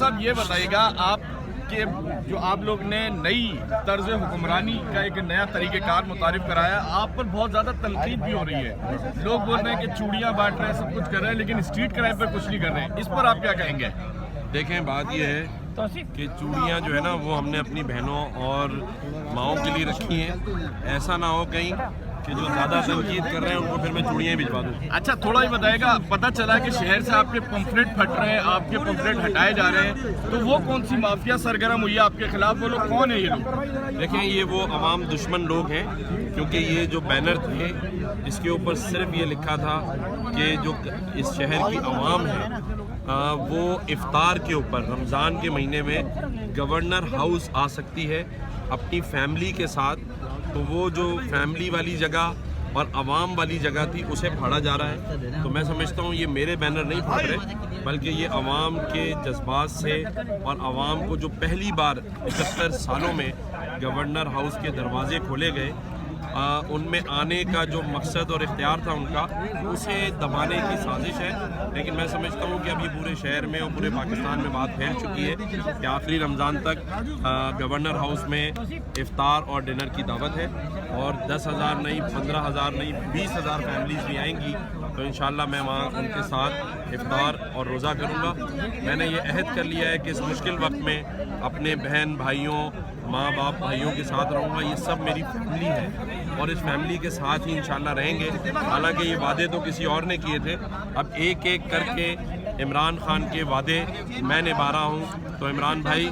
صاحب یہ بتائیے گا آپ کہ جو آپ لوگ نے نئی طرز حکمرانی کا ایک نیا طریقہ کار متعارف کرایا، آپ پر بہت زیادہ تنقید بھی ہو رہی ہے. لوگ بول رہے ہیں کہ چوڑیاں بانٹ رہے ہیں، سب کچھ کر رہے ہیں، لیکن اسٹریٹ کرائم پہ کچھ نہیں کر رہے ہیں. اس پر آپ کیا کہیں گے؟ دیکھیں بات یہ ہے کہ چوڑیاں جو ہے نا وہ ہم نے اپنی بہنوں اور ماؤں کے لیے رکھی ہیں. ایسا نہ ہو کہیں کہ جو زیادہ تنقید کر رہے ہیں ان کو پھر میں چوڑیاں بھجوا دوں. اچھا تھوڑا ہی بتائے گا، پتہ چلا کہ شہر سے آپ کے پمفلٹ پھٹ رہے ہیں، آپ کے پمفلٹ ہٹائے جا رہے ہیں، تو وہ کون سی مافیا سرگرم ہوئی ہے آپ کے خلاف؟ وہ لوگ کون ہیں یہ لوگ؟ دیکھیں یہ وہ عوام دشمن لوگ ہیں، کیونکہ یہ جو بینر تھے اس کے اوپر صرف یہ لکھا تھا کہ جو اس شہر کی عوام ہے وہ افطار کے اوپر رمضان کے مہینے میں گورنر ہاؤس آ سکتی ہے اپنی فیملی کے ساتھ. تو وہ جو فیملی والی جگہ اور عوام والی جگہ تھی اسے پھاڑا جا رہا ہے. تو میں سمجھتا ہوں یہ میرے بینر نہیں پھاڑ رہے، بلکہ یہ عوام کے جذبات سے اور عوام کو جو پہلی بار 71 سالوں میں گورنر ہاؤس کے دروازے کھولے گئے ان میں آنے کا جو مقصد اور اختیار تھا ان کا، اسے دبانے کی سازش ہے. لیکن میں سمجھتا ہوں کہ ابھی پورے شہر میں اور پورے پاکستان میں بات پھیل چکی ہے کہ آخری رمضان تک گورنر ہاؤس میں افطار اور ڈنر کی دعوت ہے، اور 10,000 نہیں 15,000 نہیں 20,000 فیملیز بھی آئیں گی. تو انشاءاللہ میں وہاں ان کے ساتھ افطار اور روزہ کروں گا. میں نے یہ عہد کر لیا ہے کہ اس مشکل وقت میں اپنے بہن بھائیوں ماں باپ بھائیوں کے ساتھ رہوں گا. یہ سب میری فیملی ہے اور اس فیملی کے ساتھ ہی انشاءاللہ رہیں گے. حالانکہ یہ وعدے تو کسی اور نے کیے تھے، اب ایک ایک کر کے عمران خان کے وعدے میں نبھا رہا ہوں. تو عمران بھائی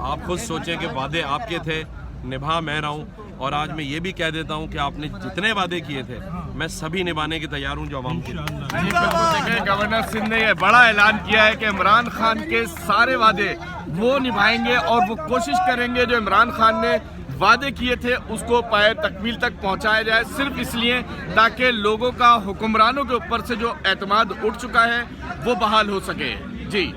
آپ خود سوچیں کہ وعدے آپ کے تھے، نبھا میں رہا ہوں. اور آج میں یہ بھی کہہ دیتا ہوں کہ آپ نے جتنے وعدے کیے تھے میں سبھی نبھانے کے تیار ہوں جو عوام کے. جی بالکل، دیکھیں گورنر سندھ نے یہ بڑا اعلان کیا ہے کہ عمران خان کے سارے وعدے وہ نبھائیں گے اور وہ کوشش کریں گے جو عمران خان نے وعدے کیے تھے اس کو پائے تکمیل تک پہنچایا جائے، صرف اس لیے تاکہ لوگوں کا حکمرانوں کے اوپر سے جو اعتماد اٹھ چکا ہے وہ بحال ہو سکے. جی